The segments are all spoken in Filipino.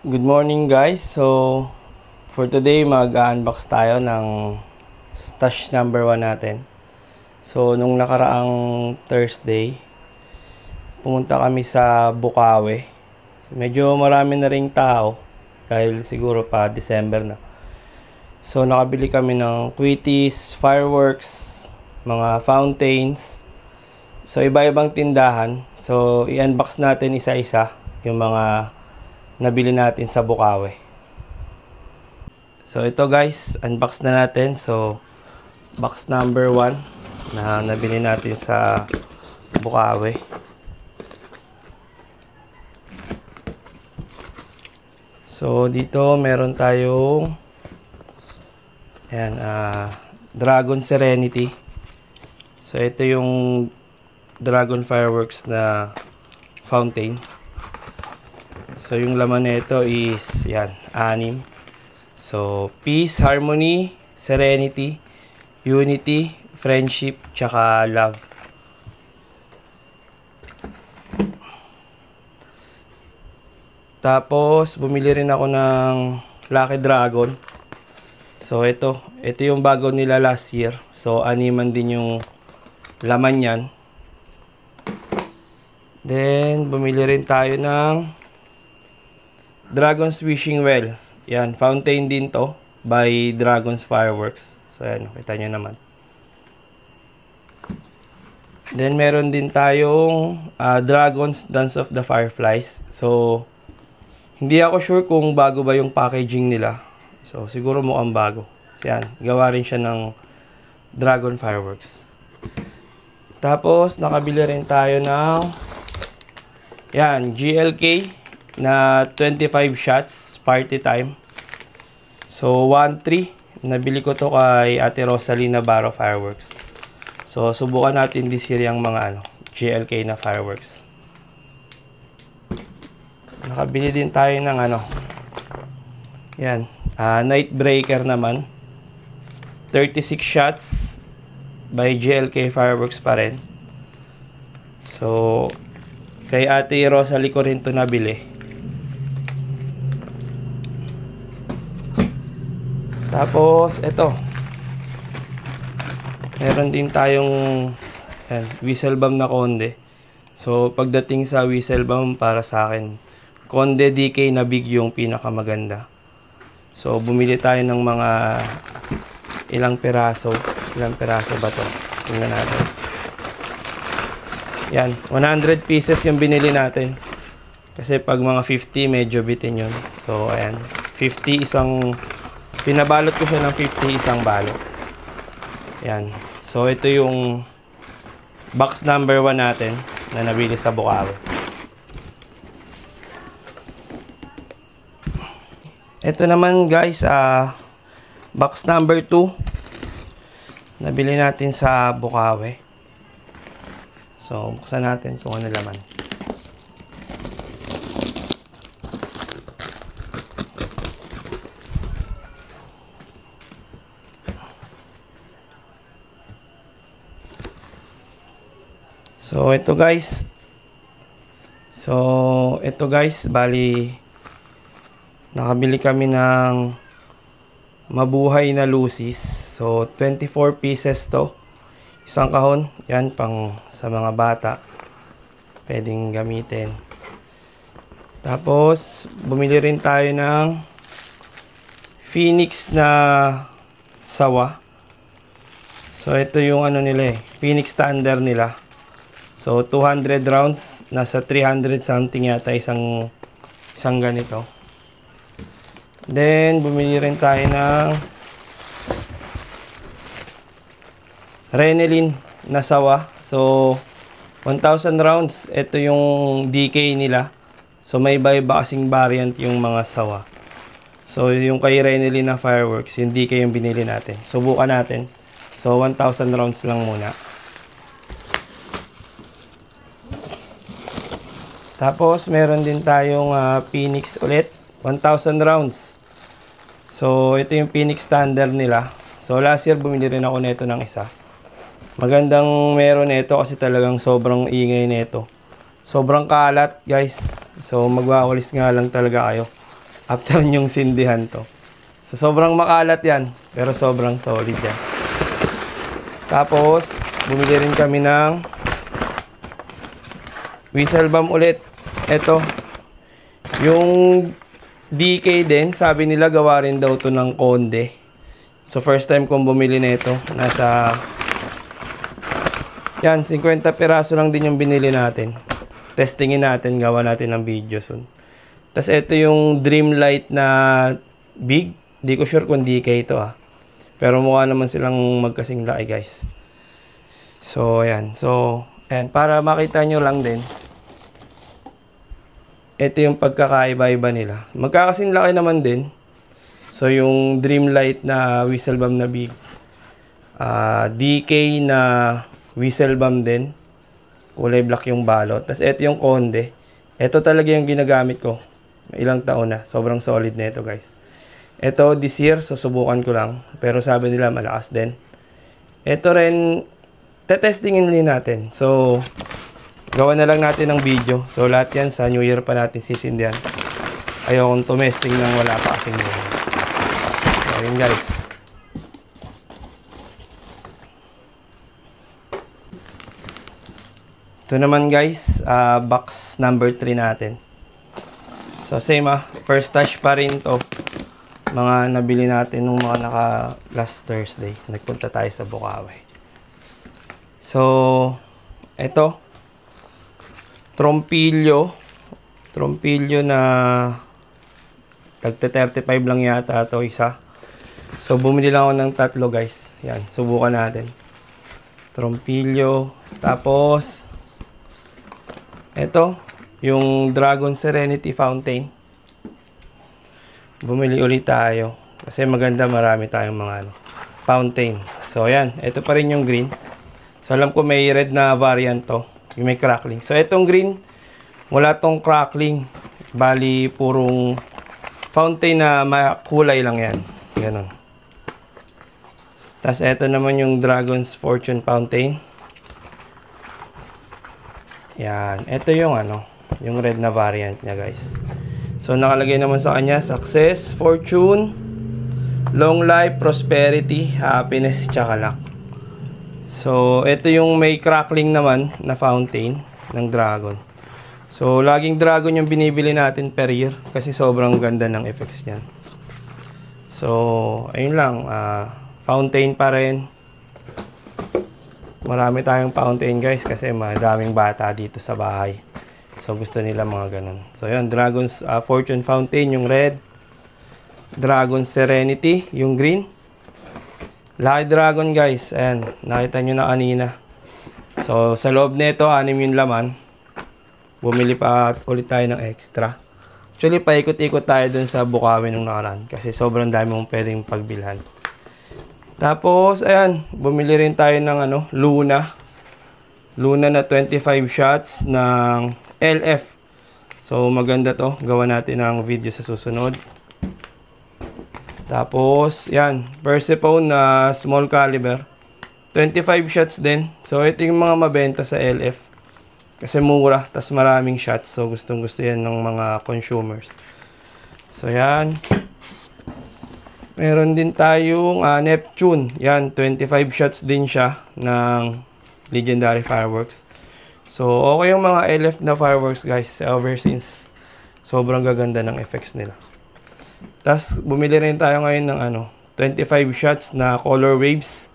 Good morning guys. So for today mag-unbox tayo ng stash number 1 natin. So nung nakaraang Thursday pumunta kami sa Bukawi. So, medyo marami na ring tao dahil siguro pa December na. So nakabili kami ng quitties, fireworks, mga fountains. So iba-ibang tindahan. So i-unbox natin isa-isa yung mga nabili natin sa Bukawi. So ito guys, unbox na natin. So box number 1 na nabili natin sa Bukawi. So dito meron tayong Dragon Serenity. So ito yung Dragon Fireworks na fountain. So yung laman nito is 6. So peace, harmony, serenity, unity, friendship, tsaka love. Tapos bumili rin ako ng Lucky Dragon. So ito yung bago nila last year. So 6 din yung laman niyan. Then bumili rin tayo ng Dragon's Wishing Well. Yan, fountain din to by Dragon's Fireworks. So yan, kita nyo naman. Then meron din tayong Dragon's Dance of the Fireflies. So hindi ako sure kung bago ba yung packaging nila. So siguro mukhang bago. So yan, gawa rin siya ng Dragon Fireworks. Tapos nakabili rin tayo ng GLK na 25 shots party time. So 1-3 nabili ko to kay Ate Rosalina Baro Fireworks. So subukan natin this year yung mga GLK na fireworks. Nakabili din tayo ng Night Breaker naman, 36 shots by GLK Fireworks pa rin. So kay Ate Rosalie ko rin to nabili. Tapos ito, meron din tayong whistle bomb na Conde. So pagdating sa whistle bomb, para sa akin Conde DK na big yung pinakamaganda. So bumili tayo ng mga ilang piraso ba to? Tingnan natin. Yan, 100 pieces yung binili natin. Kasi pag mga 50 medyo bitin yun. So ayan, 50 pinabalot ko siya ng 50 isang balot. Yan. So ito yung box number 1 natin na nabili sa Bukawi. Ito naman guys, box number 2 nabili natin sa Bukawi. So buksan natin kung ano laman. So ito guys, bali nakabili kami ng mabuhay na lucis. So 24 pieces to. Isang kahon, yan pang sa mga bata. Pwedeng gamitin. Tapos bumili rin tayo ng Phoenix na sawa. So ito yung nila Phoenix Thunder nila. So 200 rounds, nasa 300 something yata isang ganito. Then bumili rin tayo ng Renelin na sawa. So 1000 rounds, ito yung DK nila. So may iba-iba kasing variant yung mga sawa. So yung kay Renelin na fireworks, yung DK yung binili natin. Subukan natin. So 1000 rounds lang muna. Tapos meron din tayong Phoenix ulit, 1000 rounds. So ito yung Phoenix standard nila. So last year bumili rin ako nito ng isa. Magandang meron nito kasi talagang sobrang ingay nito. Sobrang kalat guys. So magwawalis nga lang talaga kayo. after nyong sindihan to. So, sobrang makalat yan, pero sobrang solid yan. Tapos, bumili rin kami ng whistle bomb ulit. Ito, yung DK din, sabi nila gawa rin daw to ng konde. So, first time kong bumili nito. Nasa, yan, 50 piraso lang din yung binili natin. Testingin natin, gawa natin ng video soon. Tapos, ito yung Dreamlight na big. Di ko sure kung DK ito pero mukha naman silang magkasing laki guys. So ayan. So ayan, para makita nyo lang din. Ito yung pagkakaiba-iba nila. Magkakasing laki naman din. So yung Dreamlight na whistle bomb na big, DK na whistle bomb din. Kulay black yung balot. Tapos ito yung konde. Ito talaga yung ginagamit ko. Ilang taon na. Sobrang solid na ito guys. Ito, this year, susubukan ko lang. Pero sabi nila, malakas din. Ito rin, tetestingin din natin. So, gawa na lang natin ng video. So, lahat yan sa New Year pa natin sisindihan. Ayokong tumesting nang wala pa kasing yun. So, yun guys. Ito naman guys, box number 3 natin. So, same first touch pa rin to. Mga nabili natin nung mga naka last Thursday. Nagpunta tayo sa Bukawi. So, ito. Trompilyo. Trompilyo na tagta 35 lang yata ito isa. So, bumili lang ako ng tatlo guys. Yan, subukan natin. Trompilyo. Tapos, ito. Yung Dragon Serenity Fountain. Bumili ulit tayo kasi maganda, marami tayong mga fountain. So ayan, ito pa rin yung green. So alam ko may red na variant to, yung may crackling. So itong green, wala tong crackling. Bali purong fountain na kulay lang yan. Ganon. Tapos ito naman yung Dragon's Fortune Fountain. Yan, ito yung yung red na variant niya guys. So, nakalagay naman sa kanya, success, fortune, long life, prosperity, happiness, tsaka luck. So, ito yung may crackling naman na fountain ng dragon. So, laging dragon yung binibili natin per year kasi sobrang ganda ng effects niyan. So, ayun lang, fountain pa rin. Marami tayong fountain guys kasi madaming bata dito sa bahay. So, gusto nila mga ganun. So, yun. Dragon's Fortune Fountain, yung red. Dragon's Serenity, yung green. Lucky Dragon, guys. Ayan. Nakita nyo na kanina. So, sa loob nito, 6 yung laman. Bumili pa ulit tayo ng extra. Actually, paikot-ikot tayo dun sa Bukawi nung nakaraan. Kasi sobrang dami mong pwedeng pagbilhan. Tapos, ayan. Bumili rin tayo ng Luna. Luna na 25 shots ng LF. So, maganda to. Gawa natin ng video sa susunod. Tapos, yan. Persephone na small caliber. 25 shots din. So, ito yung mga mabenta sa LF. Kasi mura. Tas maraming shots. So, gustong gusto yan ng mga consumers. So, yan. Meron din tayong Neptune. Yan. 25 shots din siya ng Legendary Fireworks. So, okay yung mga LF na fireworks guys. Ever since, sobrang gaganda ng effects nila. Tapos, bumili rin tayo ngayon ng 25 shots na color waves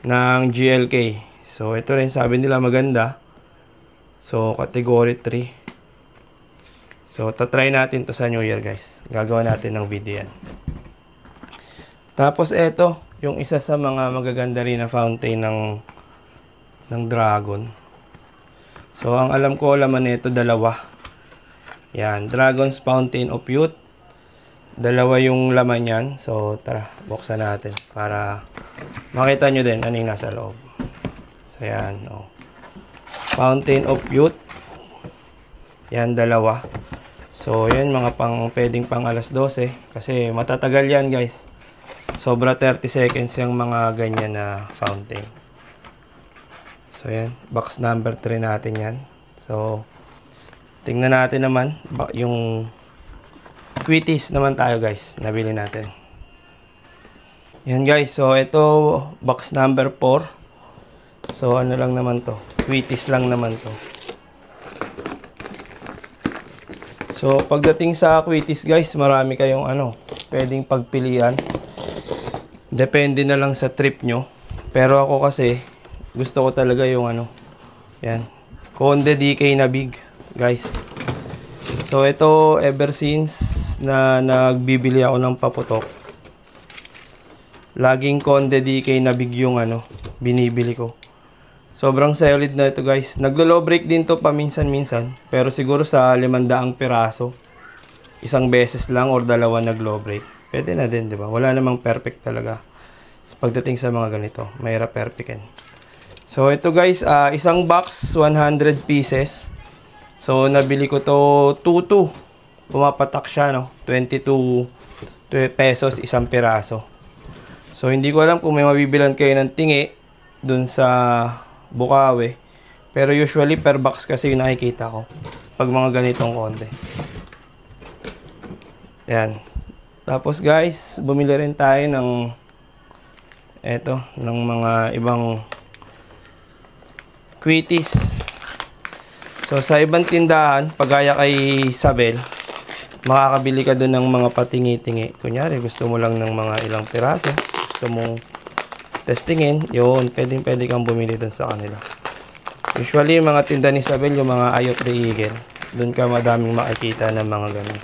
ng GLK. So, ito rin sabi nila maganda. So, category 3. So, tatry natin to sa New Year guys. Gagawa natin ng video yan. Tapos, ito, yung isa sa mga magaganda rin na fountain ng dragon. So, ang alam ko, laman nito dalawa. Yan, Dragon's Fountain of Youth. Dalawa yung laman yan. So, tara, buksan natin para makita nyo din ano yung nasa loob. So, yan. Fountain of Youth. Yan, dalawa. So, yan, mga pwedeng pang alas 12. Kasi matatagal yan, guys. Sobra 30 seconds yung mga ganyan na fountain. So, yan. Box number 3 natin yan. So, tingnan natin naman yung Quitties naman tayo guys, nabili natin. Yan guys, so ito box number 4. So ano lang naman to, Quitties lang naman to. So pagdating sa Quitties guys, marami kayong pwedeng pagpilian. Depende na lang sa trip nyo. Pero ako kasi gusto ko talaga yung yan, Conde DK na big guys. So ito ever since na nagbibili ako ng paputok, laging Conde DK na big yung binibili ko. Sobrang solid na ito guys. Naglo-low break din to paminsan-minsan, pero siguro sa 500 piraso isang beses lang or dalawa nag-low break, pwede na din, di ba? Wala namang perfect talaga pagdating sa mga ganito, mahirap perfectin. So ito guys, isang box 100 pieces. So nabili ko to 22. Pumapatak siya 22 pesos isang piraso. So hindi ko alam kung may mabibilan kayo ng tingi dun sa Bukawi, pero usually per box kasi yung nakikita ko pag mga ganitong konti. Yan. Tapos guys, bumili rin tayo ng ng mga ibang Quitties. So sa ibang tindahan, pagaya kay Isabel, makakabili ka doon ng mga patingi-tingi. Kunyari, gusto mo lang ng mga ilang piraso, gusto mong testingin, yun, pwede kang bumili doon sa kanila. Usually, yung mga tinda ni Isabel, yung mga Eye of the Eagle, doon ka madaming makikita ng mga ganun.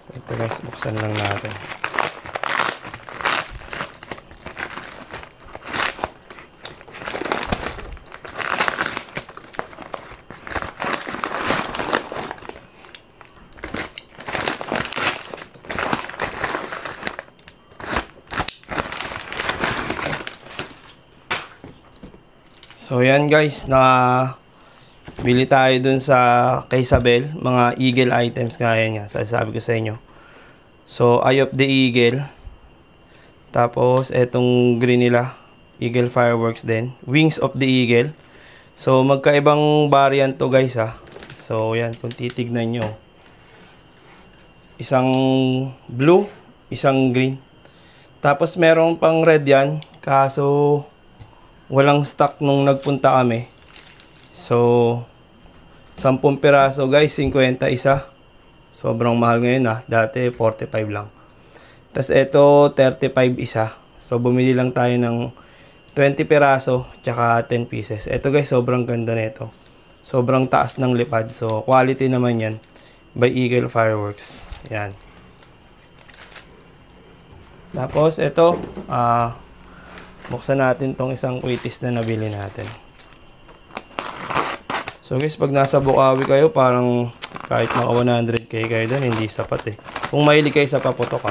So, ito guys, buksan lang natin. So yan guys, na bili tayo dun sa kay Isabel, mga Eagle items kaya niya, sabi ko sa inyo. So Eye of the Eagle, tapos etong green nila, Eagle Fireworks din, Wings of the Eagle. So magkaibang variant to guys ha. So yan, kung titignan nyo, isang blue, isang green, tapos merong pang red yan, kaso walang stock nung nagpunta kami. So 10 piraso guys, 50 isa. Sobrang mahal ngayon dati 45 lang. Tapos ito 35 isa. So bumili lang tayo ng 20 piraso tsaka 10 pieces. Ito guys, sobrang ganda nito. Sobrang taas ng lipad. So quality naman yan by Eagle Fireworks. Yan. Tapos ito buksan natin tong isang Quitties na nabili natin. So guys, pag nasa Bukawi kayo, parang kahit maka 100k kayo doon, hindi sapat Kung mahilig kayo sa paputok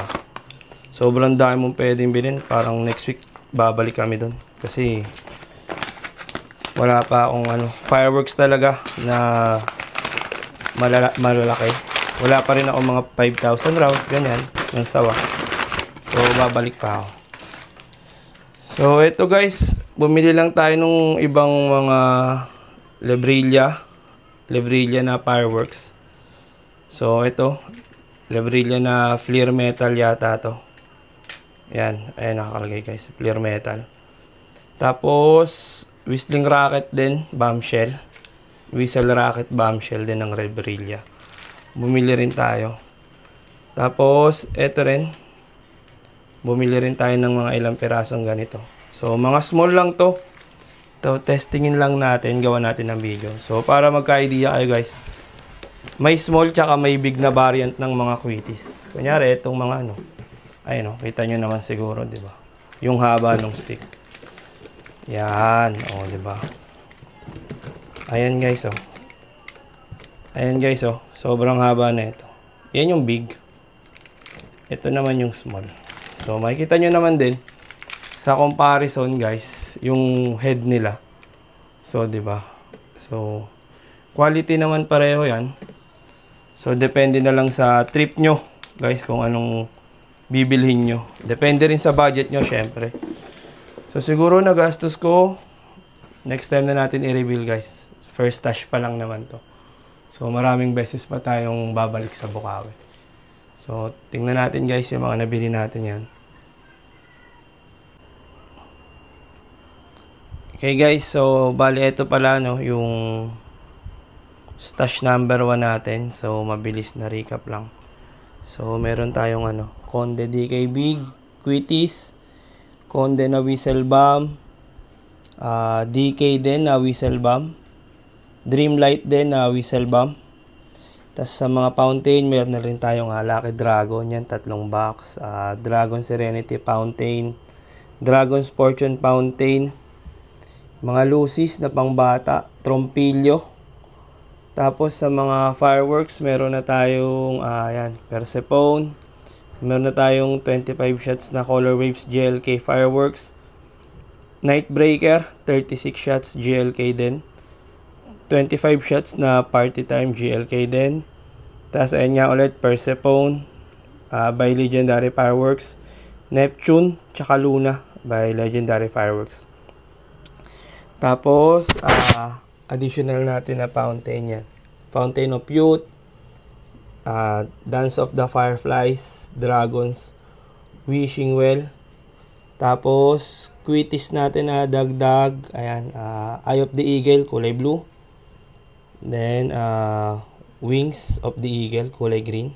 sobrang dami mong pwedeng bilhin. Parang next week babalik kami doon. Kasi wala pa akong fireworks talaga na malalaki. Wala pa rin ako mga 5,000 rounds, ganyan, ng sawa. So babalik pa ako. So ito guys, bumili lang tayo nung ibang mga Lebrilla na fireworks. So ito, Lebrilla na flare metal yata to. Yan, ayan nakakalagay guys, flare metal. Tapos whistling rocket din, bombshell. Whistle rocket bombshell din ng Lebrilla. Bumili rin tayo. Tapos ito rin, bumili rin tayo ng mga ilang pirasong ganito. So mga small lang to. Ito, testingin lang natin, gawa natin ng video. So para magka-idea kayo guys, may small tsaka may big na variant ng mga Quitties. Kunyari itong mga ayun kita nyo naman siguro, di ba? Yung haba ng stick. Yan, di ba? Ayan guys, Ayan guys, sobrang haba na ito. Yan yung big. Ito naman yung small. So makikita nyo naman din sa comparison guys, yung head nila. So 'di ba? So quality naman pareho 'yan. So depende na lang sa trip nyo guys kung anong bibilhin nyo. Depende rin sa budget nyo syempre. So siguro nagastos ko, next time na natin i-reveal guys. First stash pa lang naman to. So, maraming beses pa tayong babalik sa Bukawi. So, tingnan natin guys yung mga nabili natin yan. Okay guys, so bali ito pala no, yung stash number 1 natin. So, mabilis na recap lang. So, meron tayong Conde DK Big, Quitties, Conde na Whistle Bomb, DK din na Whistle Bomb, Dreamlight din na Whistle Bomb. Tapos sa mga fountain, meron na rin tayong Lucky Dragon, yan, 3 box. Dragon Serenity Fountain, Dragon's Fortune Fountain, mga Lucis na pangbata, Trompilyo. Tapos sa mga fireworks, meron na tayong yan, Persephone. Meron na tayong 25 shots na Color Waves GLK Fireworks. Nightbreaker, 36 shots GLK din. 25 shots na Party Time GLK din. Tapos ayan nga ulit, Persephone by Legendary Fireworks. Neptune, tsaka Luna by Legendary Fireworks. Tapos, additional natin na fountain yan. Fountain of Youth, Dance of the Fireflies, Dragons, Wishing Well. Tapos, Quitties natin na dagdag. Ayan, Eye of the Eagle, kulay blue. Then, Wings of the Eagle, kulay green.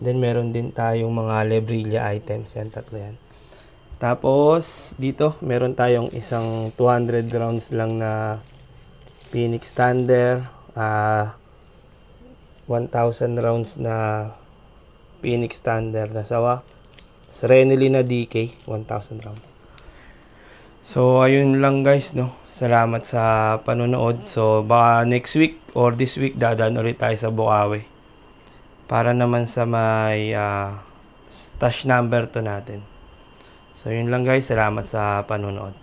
Then, meron din tayong mga Lebrilla items. Yan, tatlo yan. Tapos, dito, meron tayong isang 200 rounds lang na Phoenix Thunder. 1,000 rounds na Phoenix Thunder na sawa. Serenity na DK, 1,000 rounds. So, ayun lang guys, no. Salamat sa panonood. So, baka next week or this week dadaan ulit tayo sa Bukawi. Para naman sa may stash number 2 natin. So, yun lang guys. Salamat sa panonood.